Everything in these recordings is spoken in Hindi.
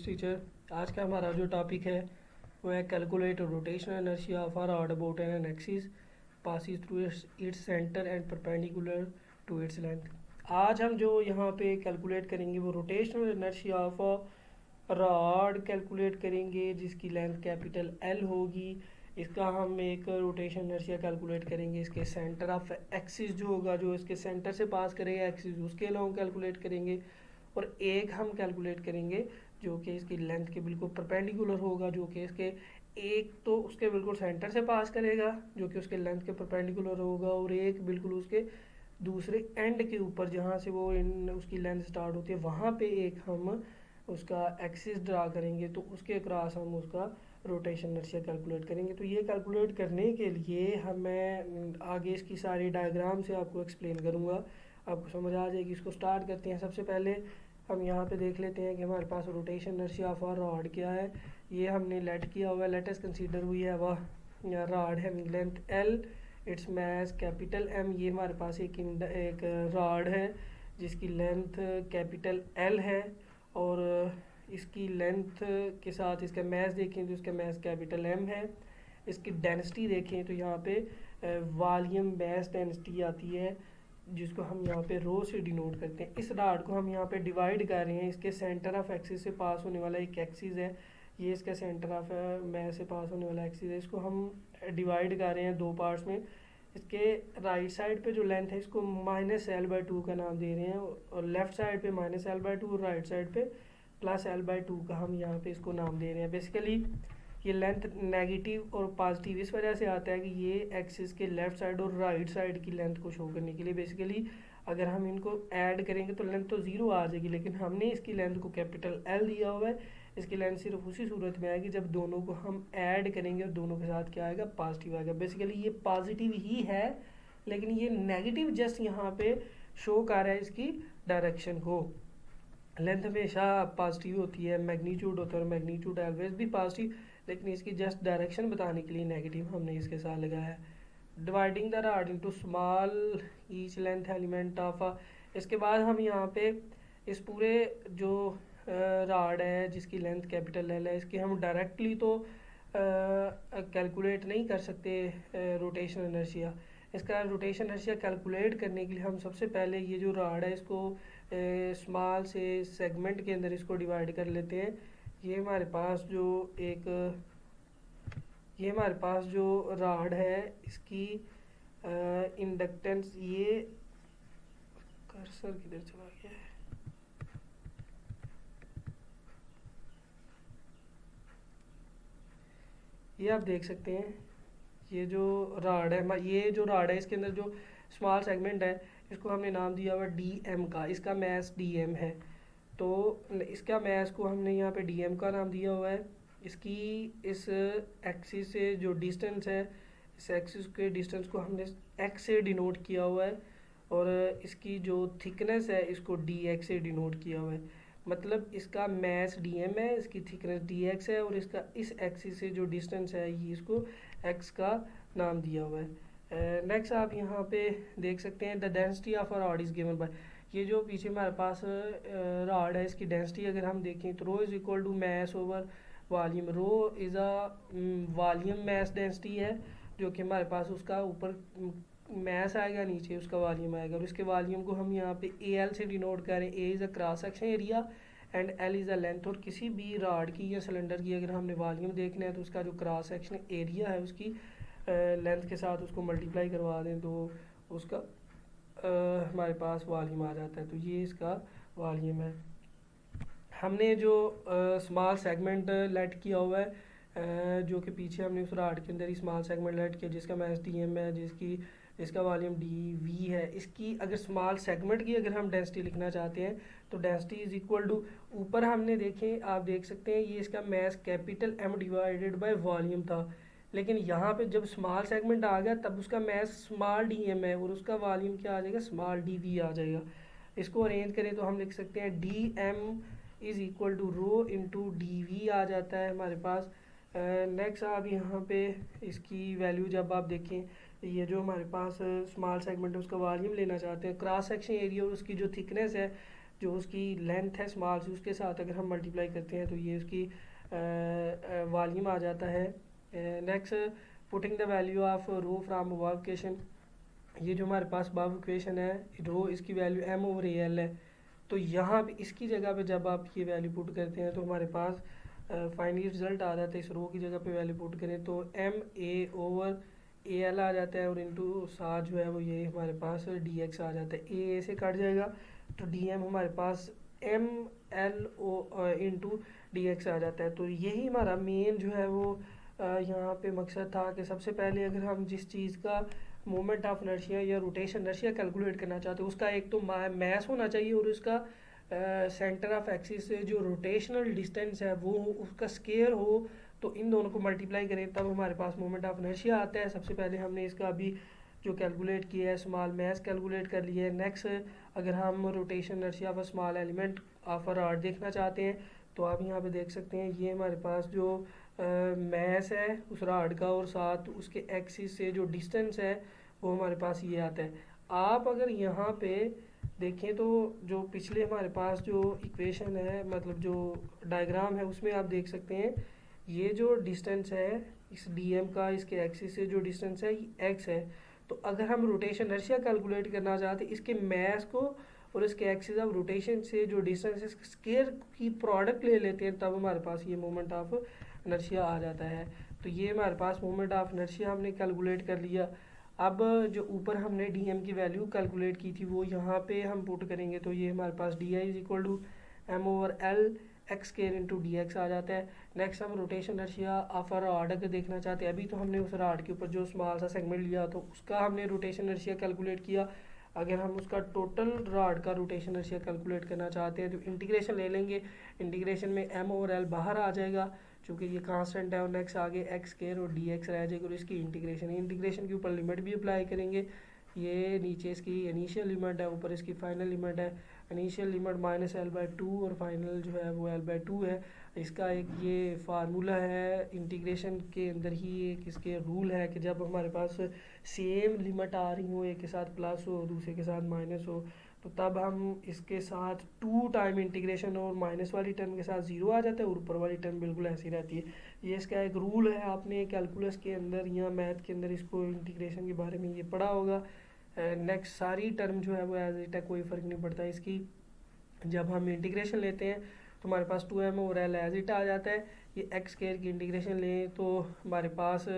टीचर। आज का हमारा जो टॉपिक है वो है calculate rotational inertia of a rod about an axis passes through its centre and perpendicular to its length. आज हम जो यहाँ पे कैलकुलेट करेंगे वो rotational inertia of a rod calculate करेंगे जिसकी लेंथ कैपिटल एल होगी। इसका हम एक रोटेशन इनर्शिया कैलकुलेट करेंगे, इसके सेंटर ऑफ एक्सिस जो होगा, जो इसके सेंटर से पास करेगा एक्सिस, उसके अलावा कैलकुलेट करेंगे। और एक हम कैलकुलेट करेंगे जो कि इसकी लेंथ के बिल्कुल परपेंडिकुलर होगा, जो कि इसके एक तो उसके बिल्कुल सेंटर से पास करेगा जो कि उसके लेंथ के परपेंडिकुलर होगा, और एक बिल्कुल उसके दूसरे एंड के ऊपर जहाँ से वो इन उसकी लेंथ स्टार्ट होती है वहाँ पे एक हम उसका एक्सिस ड्रा करेंगे, तो उसके क्रॉस हम उसका रोटेशन इनर्शिया कैलकुलेट करेंगे। तो ये कैलकुलेट करने के लिए मैं आगे इसकी सारी डायग्राम से आपको एक्सप्लेन करूँगा, आपको समझ आ जाएगी। इसको स्टार्ट करते हैं। सबसे पहले हम यहाँ पे देख लेते हैं कि हमारे पास रोटेशन इनर्शिया ऑफ रॉड क्या है। ये हमने लेट किया हुआ है, लेटेस्ट कंसीडर हुई है वह रॉड है length L, its mass capital M. ये हमारे पास एक रॉड है जिसकी लेंथ कैपिटल एल है, और इसकी लेंथ के साथ इसका मैस देखें तो इसका मैस कैपिटल एम है। इसकी डेंसिटी देखें तो यहाँ पे वॉल्यूम मैस डेंसिटी आती है जिसको हम यहाँ पे रो से डिनोट करते हैं। इस रॉड को हम यहाँ पे डिवाइड कर रहे हैं, इसके सेंटर ऑफ एक्सिस से पास होने वाला एक एक्सिस है, ये इसका सेंटर ऑफ मैस से पास होने वाला एक्सिस है। इसको हम डिवाइड कर रहे हैं दो पार्ट्स में। इसके राइट साइड पे जो लेंथ है इसको -l/2 का नाम दे रहे हैं, और लेफ्ट साइड पे -l/2 और राइट साइड पे +l/2 का हम यहाँ पे इसको नाम दे रहे हैं। बेसिकली ये लेंथ नेगेटिव और पॉजिटिव इस वजह से आता है कि ये एक्सिस के लेफ्ट साइड और राइट साइड की लेंथ को शो करने के लिए। बेसिकली अगर हम इनको ऐड करेंगे तो लेंथ तो ज़ीरो आ जाएगी, लेकिन हमने इसकी लेंथ को कैपिटल एल दिया हुआ है। इसकी लेंथ सिर्फ उसी सूरत में आएगी जब दोनों को हम ऐड करेंगे और दोनों के साथ क्या आएगा, पॉजिटिव आएगा। बेसिकली ये पॉजिटिव ही है, लेकिन ये नेगेटिव जस्ट यहाँ पे शो कर रहा है इसकी डायरेक्शन को। लेंथ हमेशा पॉजिटिव होती है, मैग्नीट्यूड होता है, और मैग्नीट्यूड ऑलवेज भी पॉजिटिव, लेकिन इसकी जस्ट डायरेक्शन बताने के लिए नेगेटिव हमने इसके साथ लगाया है। Dividing the rod into small each length element of इसके बाद हम यहाँ पे इस पूरे जो रॉड है जिसकी लेंथ कैपिटल एल है, इसकी हम डायरेक्टली तो कैलकुलेट नहीं कर सकते रोटेशन इनर्शिया। इसका रोटेशन इनर्शिया कैलकुलेट करने के लिए हम सबसे पहले ये जो रॉड है इसको स्मॉल से सेगमेंट के अंदर इसको डिवाइड कर लेते हैं। ये हमारे पास जो रॉड है इसकी इंडक्टेंस, ये कर्सर किधर चला गया है, ये आप देख सकते हैं। ये जो रॉड है इसके अंदर जो स्मॉल सेगमेंट है इसको हमने नाम दिया हुआ डी एम का, इसका मैस डी एम है। तो इसका मैस को हमने यहाँ पे डी एम का नाम दिया हुआ है। इसकी इस एक्सिस से जो डिस्टेंस है, इस एक्सिस के डिस्टेंस को हमने एक्स से डिनोट किया हुआ है, और इसकी जो थिकनेस है इसको डी एक्स से डिनोट किया हुआ है। मतलब इसका मैस डी एम है, इसकी थिकनेस डी एक्स है, और इसका इस एक्सिस से जो डिस्टेंस है ये इसको एक्स का नाम दिया हुआ है। नेक्स्ट आप यहाँ पे देख सकते हैं the density of a rod is given by, ये जो पीछे हमारे पास रॉड है इसकी डेंसिटी अगर हम देखें तो rho is equal to mass over volume. Rho is a volume mass density है, जो कि हमारे पास उसका ऊपर मैस आएगा, नीचे उसका वॉल्यूम आएगा, और इसके वॉल्यूम को हम यहाँ पे ए एल से डिनोट करें। A is a cross section area and L is a length. और किसी भी रॉड की या सिलेंडर की अगर हमने वॉल्यूम देखना है तो उसका जो क्रॉस सेक्शन एरिया है उसकी लेंथ के साथ उसको मल्टीप्लाई करवा दें तो उसका हमारे पास वॉल्यूम आ जाता है। तो ये इसका वॉल्यूम है। हमने जो स्मॉल सेगमेंट लेट किया हुआ है, जो कि पीछे हमने उस रॉड के अंदर ही स्मॉल सेगमेंट लेट किया जिसका मैस डी एम है, जिसका वॉल्यूम डी वी है। इसकी अगर स्मॉल सेगमेंट की अगर हम डेंसिटी लिखना चाहते हैं तो डेंसिटी इज इक्वल टू, ऊपर हमने देखें आप देख सकते हैं ये इसका mass capital M divided by volume था, लेकिन यहाँ पे जब स्मॉल सेगमेंट आ गया तब उसका मैस स्मॉल डी एम है और उसका वॉल्यूम क्या आ जाएगा, स्मॉल डी वी आ जाएगा। इसको अरेंज करें तो हम लिख सकते हैं D M is equal to rho into D V आ जाता है हमारे पास। नेक्स्ट आप यहाँ पे इसकी वैल्यू जब आप देखें, ये जो हमारे पास स्मॉल सेगमेंट है उसका वॉल्यूम लेना चाहते हैं, क्रॉस सेक्शन एरिया और उसकी जो थिकनेस है जो उसकी लेंथ है स्मॉल सी उसके साथ अगर हम मल्टीप्लाई करते हैं तो ये उसकी वॉल्यूम आ जाता है। Next, putting the value of rho from above equation, ये जो हमारे पास अबव इक्वेशन है रो इसकी value M over A L है, तो यहाँ पे इसकी जगह पे जब आप ये वैल्यू पुट करते हैं तो हमारे पास फाइनली रिजल्ट आ जाता है। इस रो की जगह पे वैल्यू पुट करें तो M A over A L आ जाता है और इनटू साथ जो है वो ये हमारे पास डी एक्स आ जाता है। ए से कट जाएगा तो डी एम हमारे पास M L O into D X आ जाता है। तो यही हमारा मेन जो है वो यहाँ पे मकसद था कि सबसे पहले अगर हम जिस चीज़ का मोमेंट ऑफ इनर्शिया या रोटेशन इनर्शिया कैलकुलेट करना चाहते हैं उसका एक तो मैस होना चाहिए और उसका सेंटर ऑफ एक्सिस से जो रोटेशनल डिस्टेंस है वो उसका स्केयर हो, तो इन दोनों को मल्टीप्लाई करें तब हमारे पास मोमेंट ऑफ इनर्शिया आता है। सबसे पहले हमने इसका अभी जो कैलकुलेट किया है स्मॉल मैस कैलकुलेट कर लिया है। नेक्स्ट, अगर हम rotation inertia of small element of a rod देखना चाहते हैं तो आप यहाँ पे देख सकते हैं ये हमारे पास जो मैस है उस रॉड का और साथ उसके एक्सिस से जो डिस्टेंस है वो हमारे पास ये आता है। आप अगर यहाँ पे देखें तो जो पिछले हमारे पास जो इक्वेशन है मतलब जो डायग्राम है उसमें आप देख सकते हैं ये जो डिस्टेंस है इस डीएम का इसके एक्सिस से जो डिस्टेंस है ये एक्स है। तो अगर हम रोटेशन इनर्शिया कैलकुलेट करना चाहते हैं इसके मैस को और इसके एक्सिस ऑफ रोटेशन से जो डिस्टेंस है स्केयर की प्रोडक्ट ले लेते हैं तब हमारे पास ये मोमेंट ऑफ इनर्शिया आ जाता है। तो ये हमारे पास मोमेंट ऑफ इनर्शिया हमने कैलकुलेट कर लिया। अब जो ऊपर हमने डीएम की वैल्यू कैलकुलेट की थी वो यहाँ पे हम पुट करेंगे तो ये हमारे पास D I is equal to M over L X square into D X आ जाता है। नेक्स्ट, हम rotation inertia of a rod अगर देखना चाहते हैं, अभी तो हमने उस रॉड के ऊपर जो स्मॉल सा सेगमेंट लिया तो उसका हमने रोटेशन इनर्शिया कैलकुलेट किया। अगर हम उसका टोटल रॉड का रोटेशन इनर्शिया कैलकुलेट करना चाहते हैं तो इंटीग्रेशन ले लेंगे, इंटीग्रेशन में एम ओवर एल बाहर आ जाएगा क्योंकि ये कांस्टेंट है और नेक्स्ट आगे एक्स स्केयर और डी एक्स रह जाएगा और इसकी इंटीग्रेशन के ऊपर लिमिट भी अप्लाई करेंगे। ये नीचे इसकी इनिशियल लिमिट है ऊपर इसकी फाइनल लिमिट है। Initial limit minus L by two और फाइनल जो है वो एल बाई टू है। इसका एक ये फार्मूला है इंटीग्रेशन के अंदर ही एक इसके रूल है कि जब हमारे पास सेम लिमिट आ रही हो एक के साथ प्लस हो दूसरे के साथ माइनस हो तो तब हम इसके साथ टू टाइम इंटीग्रेशन और माइनस वाली टर्म के साथ ज़ीरो आ जाता है और ऊपर वाली टर्म बिल्कुल ऐसी रहती है। ये इसका एक रूल है, आपने कैलकुलस के अंदर या मैथ के अंदर इसको इंटीग्रेशन के बारे में ये पढ़ा होगा। नेक्स्ट, सारी टर्म जो है वो एज इट है कोई फ़र्क नहीं पड़ता इसकी। जब हम इंटीग्रेशन लेते हैं तो हमारे पास टू एम और एल एज इट आ जाता है। ये एक्स स्क्वायर की इंटीग्रेशन लें तो हमारे पास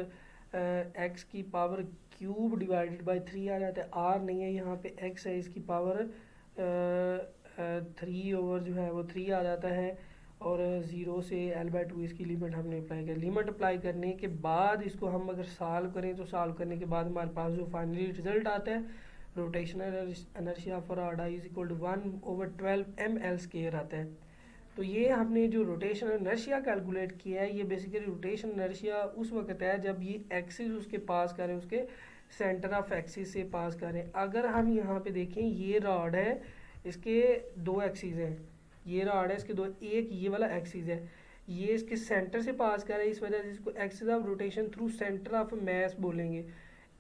एक्स की power cube divided by three आ जाता है। आर नहीं है यहाँ पे एक्स है इसकी पावर थ्री ओवर जो है वो थ्री आ जाता है और ज़ीरो से एल बाई टू इसकी लिमिट हमने अप्लाई कर लिमिट अप्लाई करने के बाद इसको हम अगर सॉल्व करें तो सॉल्व करने के बाद हमारे पास जो फाइनली रिजल्ट आता है rotational inertia for R I is equal to 1/12 M L square आता है। तो ये हमने जो रोटेशनल इनर्शिया कैलकुलेट किया है ये बेसिकली रोटेशन इनर्शिया उस वक्त है जब ये एक्सिस उसके पास करें उसके सेंटर ऑफ एक्सिस से पास करें। अगर हम यहाँ पे देखें ये रॉड है इसके दो एक्सिस हैं, ये रॉड है इसके दो, एक ये वाला एक्सिस है ये इसके सेंटर से पास कर रहे हैं इस वजह से इसको axis of rotation through centre of mess बोलेंगे।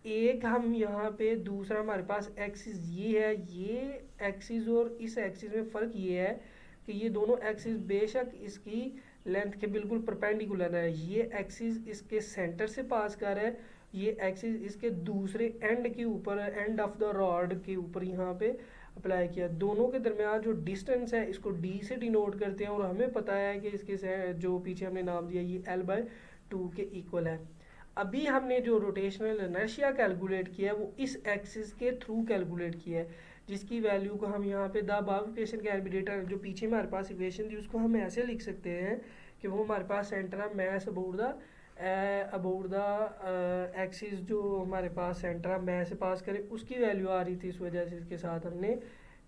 एक हम यहाँ पे दूसरा हमारे पास एक्सिस ये है, ये एक्सिस और इस एक्सिस में फ़र्क ये है कि ये दोनों एक्सिस बेशक इसकी लेंथ के बिल्कुल परपेंडिकुलर है। ये एक्सिस इसके सेंटर से पास कर रहा है, ये एक्सिस इसके दूसरे एंड के ऊपर एंड ऑफ द रॉड के ऊपर यहाँ पे अप्लाई किया। दोनों के दरमियान जो डिस्टेंस है इसको डी से डिनोट करते हैं और हमें पता है कि इसके जो पीछे हमने नाम दिया ये एल बाई टू के इक्वल है। अभी हमने जो रोटेशनल इनर्शिया कैलकुलेट किया है वो इस एक्सिस के थ्रू कैलकुलेट किया है जिसकी वैल्यू को हम यहाँ पे द अबव इक्वेशन के एर्बिडेटर जो पीछे हमारे पास इक्वेशन थी उसको हम ऐसे लिख सकते हैं कि वो हमारे पास centre of mass about the axis जो हमारे पास सेंटर ऑफ मैस से पास करे उसकी वैल्यू आ रही थी। इस वजह से इसके साथ हमने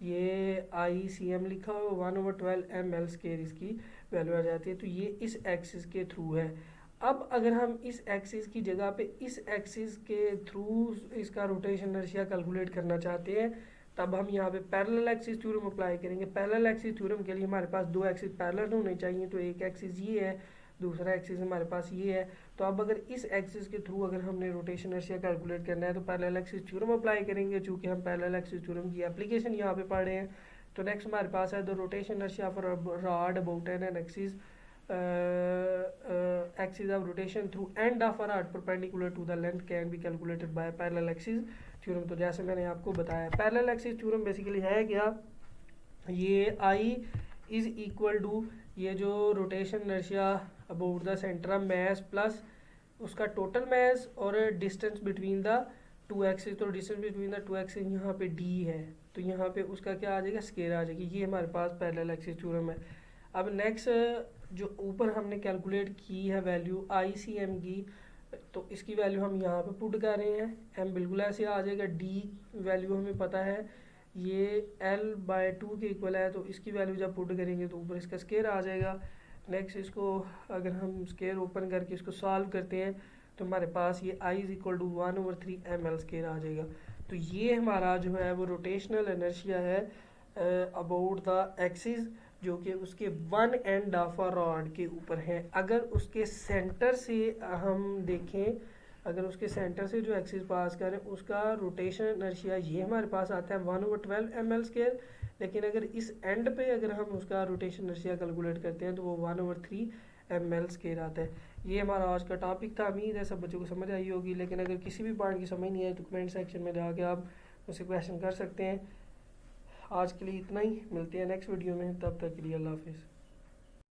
ये आई सी एम लिखा हो 1/12 एम एल स्केयर इसकी वैल्यू आ जाती है। तो ये इस एक्सिस के थ्रू है। अब अगर हम इस एक्सिस की जगह पे इस एक्सिस के थ्रू इसका रोटेशन इनर्शिया कैलकुलेट करना चाहते हैं तब हम यहाँ पे पैरेलल एक्सिस थ्योरम अप्लाई करेंगे। पैरेलल एक्सिस थ्योरम के लिए हमारे पास दो एक्सिस पैरेलल होने चाहिए, तो एक एक्सिस ये है दूसरा एक्सिस हमारे पास ये है। तो अब अगर इस एक्सिस के थ्रू अगर हमने रोटेशन इनर्शिया कैलकुलेट करना है तो पैरेलल एक्सिस थ्योरम अप्लाई करेंगे। चूँकि हम पैरेलल एक्सिस थ्योरम की एप्लीकेशन यहाँ पे पढ़ रहे हैं तो नेक्स्ट हमारे पास है the rotation inertia of rod about an axis axis of rotation through end of a rod perpendicular to the length can be calculated by parallel axis theorem. तो जैसे मैंने आपको बताया पैरेलल एक्सिस थ्योरम बेसिकली है क्या, ये I इज इक्वल टू ये जो rotation inertia about the centre of mass plus उसका टोटल मास और distance between the two axis. तो distance between the two axis यहाँ पे d है, तो यहाँ पे उसका क्या आ जाएगा, स्केयर आ जाएगी। ये हमारे पास पैरेलल एक्सिस थ्योरम है। अब नेक्स्ट जो ऊपर हमने कैलकुलेट की है वैल्यू ICM की, तो इसकी वैल्यू हम यहाँ पे पुट कर रहे हैं। m बिल्कुल ऐसे आ जाएगा, d वैल्यू हमें पता है ये L/2 के इक्वल है, तो इसकी वैल्यू जब पुट करेंगे तो ऊपर इसका स्केयर आ जाएगा। नेक्स्ट इसको अगर हम स्केयर ओपन करके इसको सॉल्व करते हैं तो हमारे पास ये I is equal to 1/3 ml square आ जाएगा। तो ये हमारा जो है वो रोटेशनल इनर्शिया है अबाउट द एक्सिस, जो कि उसके one end of a rod के ऊपर है। अगर उसके सेंटर से हम देखें, अगर उसके सेंटर से जो एक्सिस पास करें उसका रोटेशन इनर्शिया ये हमारे पास आता है 1/12 ml स्केयर, लेकिन अगर इस एंड पे अगर हम उसका रोटेशन इनर्शिया कैलकुलेट करते हैं तो वो 1/3 ml स्केयर आता है। ये हमारा आज का टॉपिक था। उम्मीद है सब बच्चों को समझ आई होगी, लेकिन अगर किसी भी पॉइंट की समझ नहीं आए तो कमेंट सेक्शन में जाके आप मुझसे क्वेश्चन कर सकते हैं। आज के लिए इतना ही, मिलते हैं नेक्स्ट वीडियो में, तब तक के लिए अल्लाह हाफिज़।